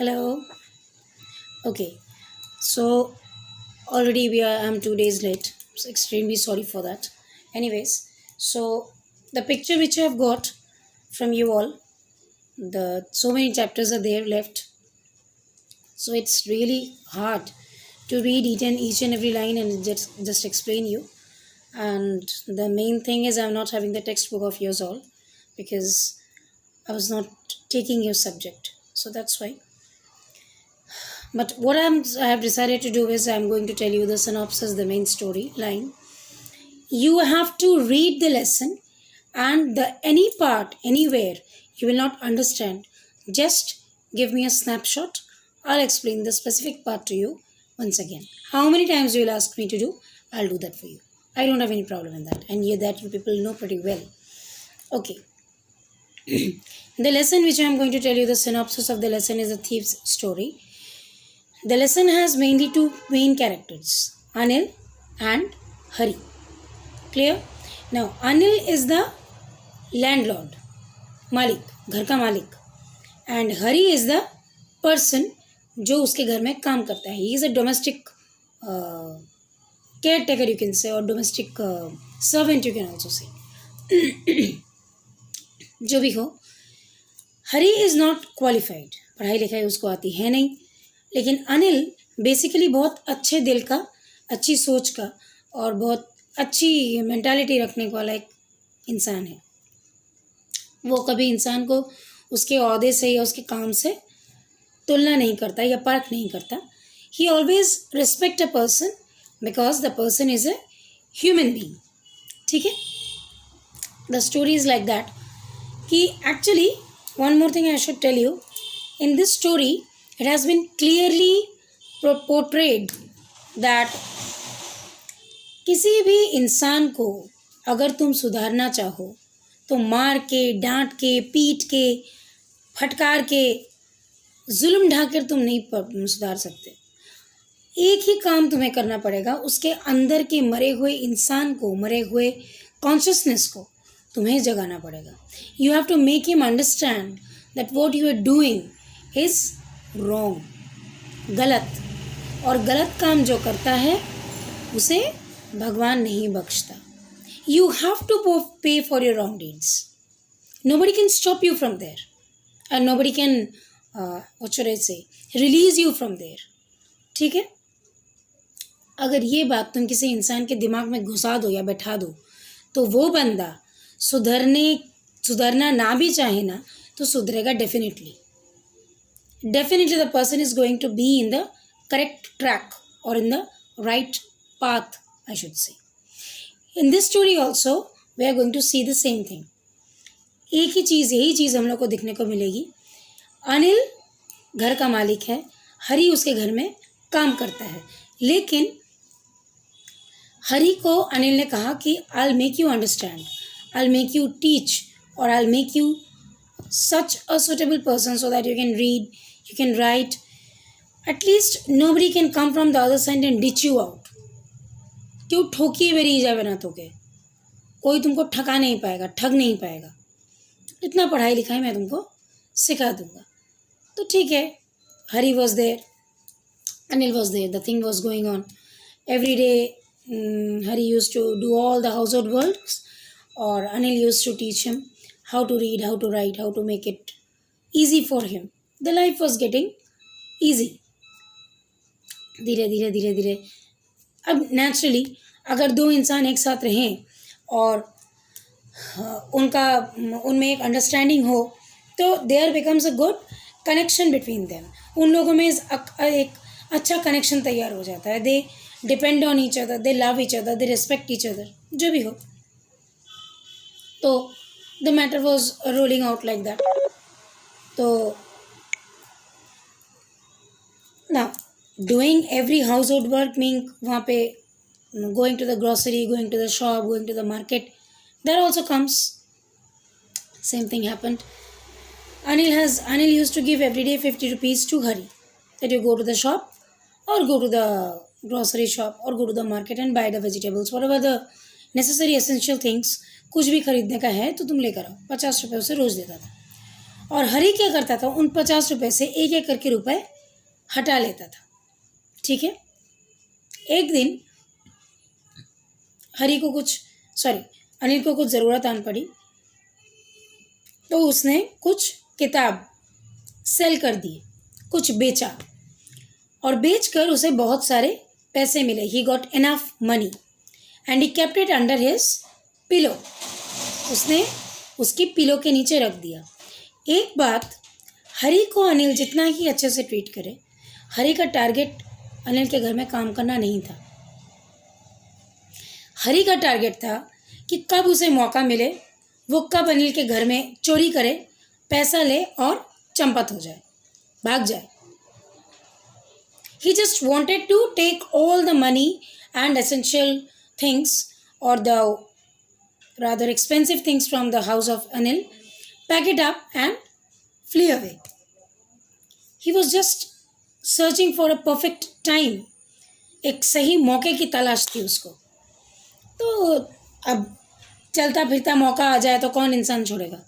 Hello. Okay. So already I'm 2 days late. So extremely sorry for that. Anyways, so the picture which I've got from you all, the so many chapters are there left. So it's really hard to read each and every line and just explain you. And the main thing is I'm not having the textbook of yours all because I was not taking your subject. So that's why. But I have decided to do is I'm going to tell you the synopsis, the main story line. You have to read the lesson, and the any part, anywhere you will not understand, just give me a snapshot. I'll explain the specific part to you once again. How many times you will ask me to do, I'll do that for you. I don't have any problem in that, and that you people know pretty well. Okay. The lesson which I'm going to tell you, the synopsis of the lesson is a thief's story. The lesson has mainly two main characters, Anil and Hari. Clear? Now, Anil is the landlord, Malik, घर का मालिक, and Hari is the person जो उसके घर में काम करता है. He is a domestic caretaker, you can say, or domestic servant, you can also say. जो भी हो, हरी इज़ नॉट क्वालिफाइड, पढ़ाई लिखाई उसको आती है नहीं, लेकिन अनिल बेसिकली बहुत अच्छे दिल का, अच्छी सोच का और बहुत अच्छी मेंटालिटी रखने वाला एक इंसान है. वो कभी इंसान को उसके ओहदे से या उसके काम से तुलना नहीं करता या परख नहीं करता. ही always respect a person because the person is a human being. ठीक है. The story is like that कि actually one more thing I should tell you. In this story, it has been clearly portrayed that किसी भी इंसान को अगर तुम सुधारना चाहो तो मार के, डांट के, पीट के, फटकार के, जुल्म ढाकर तुम नहीं सुधार सकते. एक ही काम तुम्हें करना पड़ेगा, उसके अंदर के मरे हुए इंसान को, मरे हुए कॉन्शियसनेस को तुम्हें जगाना पड़ेगा. You have to make him understand that what you are doing is wrong, गलत. और गलत काम जो करता है उसे भगवान नहीं बख्शता. You have to pay for your wrong deeds. Nobody can stop you from there and nobody can what should I say release you from there. ठीक है. अगर ये बात तुम किसी इंसान के दिमाग में घुसा दो या बैठा दो तो वो बंदा सुधरना ना भी चाहे ना तो सुधरेगा definitely. The person is going to be in the correct track और in the right path, I should say. In this story also we are going to see the same thing. एक ही चीज़, यही चीज़ हम लोग को दिखने को मिलेगी. अनिल घर का मालिक है, हरी उसके घर में काम करता है, लेकिन हरी को अनिल ने कहा कि I'll make you understand, I'll make you teach, or I'll make you such a suitable person so that you can read, you can write. At least nobody can come from the other side and ditch you out. क्यों ठोकिए मेरी ईजा बना तोके, कोई तुमको ठगा नहीं पाएगा, ठग नहीं पाएगा. इतना पढ़ाई लिखाई मैं तुमको सिखा दूंगा. तो ठीक है. Hari was there, Anil was there, the thing was going on every day. Hari used to do all the household works, or Anil used to teach him how to read, how to write, how to make it easy for him. The life was getting easy. धीरे धीरे धीरे धीरे. अब naturally अगर दो इंसान एक साथ रहें और उनमें एक अंडरस्टैंडिंग हो तो there becomes a good connection between them. उन लोगों में एक अच्छा कनेक्शन तैयार हो जाता है. They depend on each other, they love each other, they respect each other, जो भी हो. तो the matter was rolling out like that. तो ना doing every household work mean वहाँ पे going to the grocery, going to the shop, going to the market, that also comes. Same thing happened. Anil used to give every day 50 rupees to Hari, that you go to the shop or go to the grocery shop or go to the market and buy the vegetables, whatever the necessary essential things. कुछ भी खरीदने का है तो तुम लेकर आओ. 50 रुपये उसे रोज़ देता था. और हरी क्या करता था, उन 50 रुपये से एक एक करके रुपए हटा लेता था। ठीक है। एक दिन अनिल को कुछ ज़रूरत आन पड़ी, तो उसने कुछ किताब सेल कर दिए, कुछ बेचा, और बेचकर उसे बहुत सारे पैसे मिले। He got enough money and he kept it under his pillow. उसने उसकी पिलो के नीचे रख दिया। एक बात, हरी को अनिल जितना ही अच्छे से ट्रीट करे, हरी का टारगेट अनिल के घर में काम करना नहीं था। हरी का टारगेट था कि कब उसे मौका मिले, वो कब अनिल के घर में चोरी करे, पैसा ले और चंपत हो जाए, भाग जाए। He just wanted to take all the money and essential things, or the rather expensive things from the house of Anil, pack it up and flee away. He was just searching for a perfect time. एक सही मौके की तलाश थी उसको। तो अब चलता फिरता मौका आ जाए तो कौन इंसान छोड़ेगा।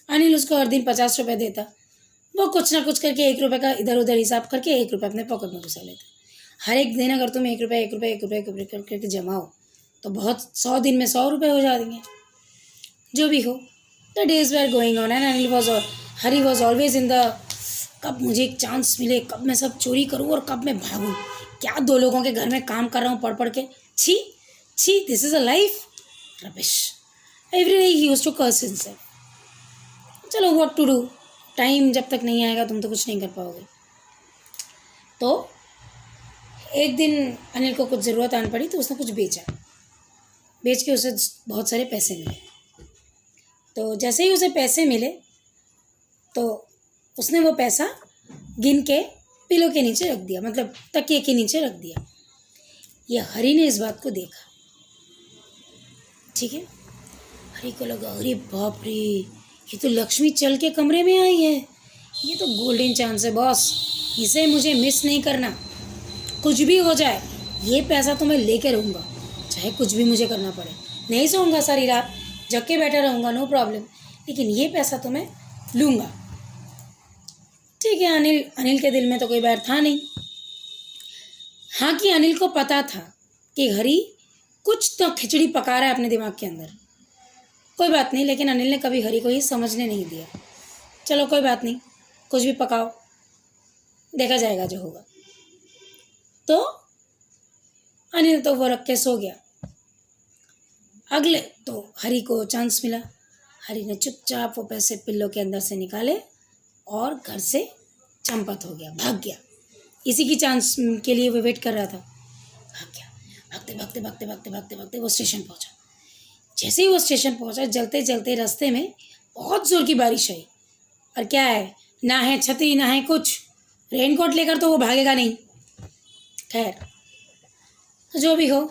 अनिल उसको हर दिन 50 रुपये देता, वो कुछ ना कुछ करके 1 रुपये का इधर उधर हिसाब करके 1 रुपये अपने पॉकेट में घुसा लेता। हर एक दिन अगर तुम 1 रुपये करके जमाओ तो बहुत 100 दिन में 100 रुपये हो जाएंगे। जो भी हो, the days were going on and Hari was always in the, कब मुझे एक चांस मिले, कब मैं सब चोरी करूँ और कब मैं भागूँ। क्या 2 लोगों के घर में काम कर रहा हूँ पढ़ के, छी, this is a life, rubbish. Every day he used to curse himself. चलो, व्हाट टू डू, टाइम जब तक नहीं आएगा तुम तो कुछ नहीं कर पाओगे। तो एक दिन अनिल को कुछ ज़रूरत आन पड़ी, तो उसने कुछ बेच के उसे बहुत सारे पैसे मिले। तो जैसे ही उसे पैसे मिले तो उसने वो पैसा गिन के पिलो के नीचे रख दिया, मतलब तकिए के नीचे रख दिया। ये हरी ने इस बात को देखा। ठीक है। हरी को लगा, अरे बाप रे, ये तो लक्ष्मी चल के कमरे में आई है, ये तो गोल्डन चांस है बॉस, इसे मुझे मिस नहीं करना। कुछ भी हो जाए ये पैसा तो मैं लेके रहूँगा, चाहे कुछ भी मुझे करना पड़े। नहीं सोऊंगा सारी रात, जग के बैठा रहूँगा, नो प्रॉब्लम, लेकिन ये पैसा तो मैं लूँगा। ठीक है। अनिल के दिल में तो कोई बैर था नहीं। हाँ, कि अनिल को पता था कि हरी कुछ तो खिचड़ी पका रहा है अपने दिमाग के अंदर। कोई बात नहीं, लेकिन अनिल ने कभी हरी को ये समझने नहीं दिया। चलो कोई बात नहीं, कुछ भी पकाओ, देखा जाएगा जो होगा। तो अनिल तो वो रख के सो गया। अगले तो हरी को चांस मिला। हरी ने चुपचाप वो पैसे पिल्लो के अंदर से निकाले और घर से चंपत हो गया, भाग गया। इसी की चांस के लिए वो वेट कर रहा था। भाग गया। भागते वो स्टेशन पहुंचा। जैसे ही वो स्टेशन पहुंचा, चलते चलते रास्ते में बहुत ज़ोर की बारिश आई। और क्या है, ना है छतरी ना है कुछ, रेनकोट लेकर तो वो भागेगा नहीं। खैर, जो भी हो,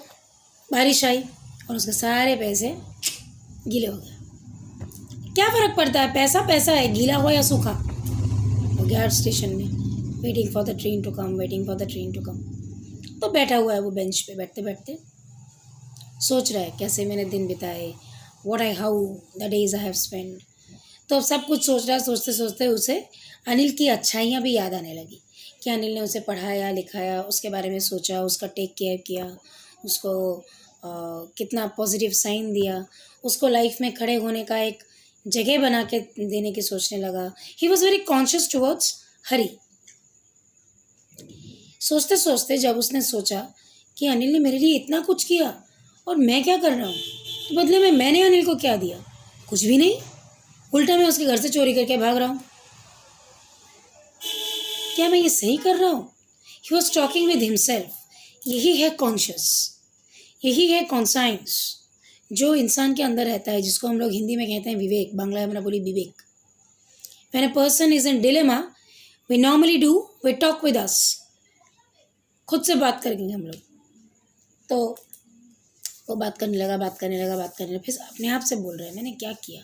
बारिश आई और उसके सारे पैसे गीले हो गए। क्या फ़र्क पड़ता है, पैसा पैसा है, गीला हो या सूखा। वो गया स्टेशन में, waiting for the train to come. तो बैठा हुआ है वो बेंच पे, बैठते बैठते सोच रहा है कैसे मैंने दिन बिताए, how the days I have spend. तो सब कुछ सोच रहा है। सोचते सोचते उसे अनिल की अच्छाइयाँ भी याद आने लगी कि अनिल ने उसे पढ़ाया लिखाया, उसके बारे में सोचा, उसका टेक केयर किया, उसको कितना पॉजिटिव साइन दिया, उसको लाइफ में खड़े होने का एक जगह बना के देने की सोचने लगा। He was very conscious towards Hari. सोचते सोचते जब उसने सोचा कि अनिल ने मेरे लिए इतना कुछ किया और मैं क्या कर रहा हूँ, तो बदले में मैंने अनिल को क्या दिया, कुछ भी नहीं, उल्टा मैं उसके घर से चोरी करके भाग रहा हूँ। क्या मैं ये सही कर रहा हूँ? He was talking with himself. यही है कॉन्शियस, यही है कॉन्साइंस जो इंसान के अंदर रहता है, जिसको हम लोग हिंदी में कहते हैं विवेक, बांग्ला में बोली विवेक। When a person is in dilemma, we normally do, we talk with us. खुद से बात करेंगे हम लोग। तो वो बात करने लगा, फिर अपने आप से बोल रहे हैं, मैंने क्या किया,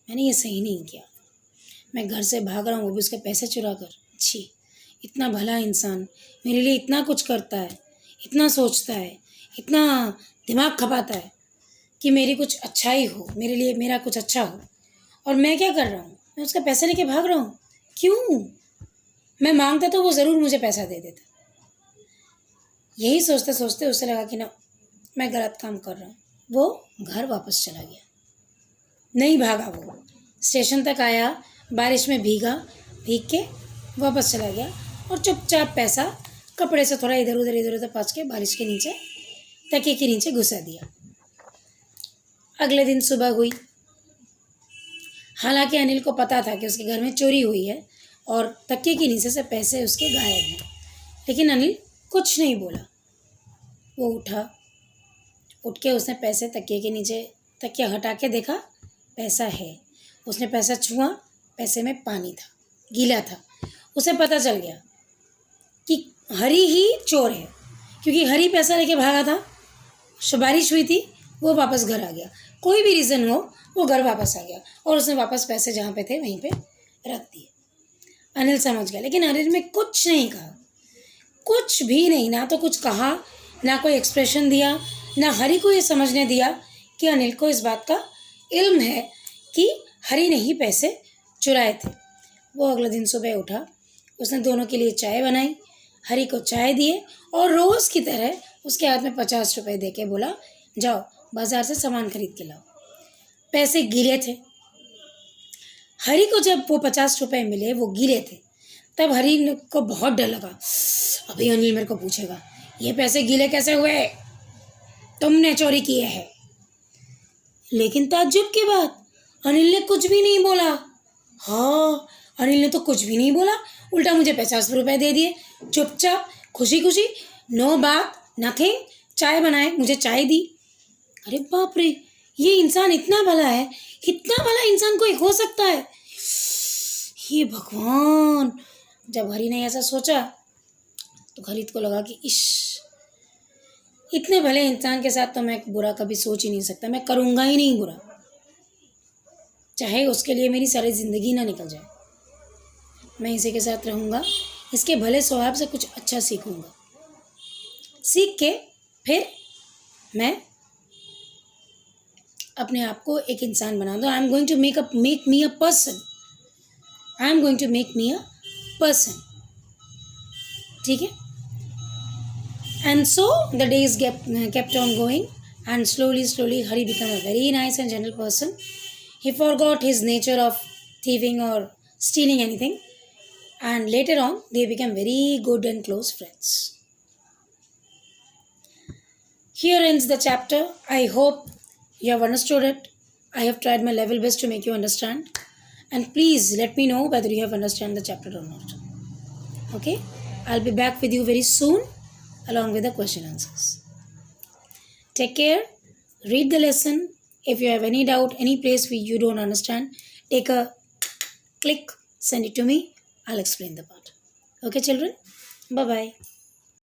मैंने ये सही नहीं किया, मैं घर से भाग रहा हूँ, वो भी उसके पैसे चुरा कर। छी, इतना भला इंसान मेरे लिए इतना कुछ करता है, इतना सोचता है, इतना दिमाग खपाता है कि मेरी कुछ अच्छाई हो, मेरे लिए मेरा कुछ अच्छा हो, और मैं क्या कर रहा हूँ, मैं उसका पैसे लेके भाग रहा हूँ। क्यों? मैं मांगता तो वो ज़रूर मुझे पैसा दे देता। यही सोचते सोचते उसे लगा कि ना, मैं गलत काम कर रहा हूँ। वो घर वापस चला गया, नहीं भागा। वो स्टेशन तक आया, बारिश में भीगा, भीग के वापस चला गया और चुपचाप पैसा कपड़े से थोड़ा इधर उधर पास के बारिश के नीचे, तकिए के नीचे घुसा दिया। अगले दिन सुबह हुई। हालांकि अनिल को पता था कि उसके घर में चोरी हुई है और तकिए के नीचे से पैसे उसके गायब हैं, लेकिन अनिल कुछ नहीं बोला। वो उठा, उठ के उसने पैसे तकिए के नीचे, तकिया हटा के देखा, पैसा है। उसने पैसा छुआ, पैसे में पानी था, गीला था। उसे पता चल गया कि हरी ही चोर है, क्योंकि हरी पैसा लेके भागा था। बारिश हुई थी, वो वापस घर आ गया। कोई भी रीज़न हो, वो घर वापस आ गया और उसने वापस पैसे जहाँ पे थे वहीं पे रख दिए। अनिल समझ गया, लेकिन अनिल में कुछ नहीं कहा, कुछ भी नहीं। ना तो कुछ कहा, ना कोई एक्सप्रेशन दिया, ना हरी को ये समझने दिया कि अनिल को इस बात का इल्म है कि हरी ने ही पैसे चुराए थे। वो अगले दिन सुबह उठा, उसने दोनों के लिए चाय बनाई, हरी को चाय दिए और रोज़ की तरह उसके हाथ में 50 रुपये दे के बोला, जाओ बाज़ार से सामान खरीद के लाओ। पैसे गीले थे। हरी को जब वो 50 रुपये मिले, वो गीले थे, तब हरी को बहुत डर लगा, अभी अनिल मेरे को पूछेगा ये पैसे गीले कैसे हुए, तुमने चोरी किए हैं। लेकिन ताज्जुब की बात, अनिल ने कुछ भी नहीं बोला। हाँ, अनिल ने तो कुछ भी नहीं बोला, उल्टा मुझे 50 रुपये दे दिए, चुपचाप खुशी खुशी, नो बात नथिंग। चाय बनाए, मुझे चाय दी। अरे बाप रे, ये इंसान इतना भला है, इतना भला इंसान कोई हो सकता है, ये भगवान। जब हरी ने ऐसा सोचा तो खरीद को लगा कि इतने भले इंसान के साथ तो मैं बुरा कभी सोच ही नहीं सकता, मैं करूँगा ही नहीं बुरा, चाहे उसके लिए मेरी सारी ज़िंदगी ना निकल जाए। मैं इसी के साथ रहूँगा, इसके भले स्वभाव से कुछ अच्छा सीखूँगा, सीख के फिर मैं अपने आप को एक इंसान बना दूँ। I am going to make me a person, I am going to make me a person. ठीक है। And so the days kept on going, and slowly Hari became a very nice and gentle person. He forgot his nature of thieving or stealing anything, and later on they became very good and close friends. Here ends the chapter. I hope you have understood it. I have tried my level best to make you understand, and please let me know whether you have understood the chapter or not. Okay, I'll be back with you very soon along with the question answers. Take care, read the lesson. If you have any doubt, any place where you don't understand, take a click, send it to me, I'll explain the part. Okay children, bye bye.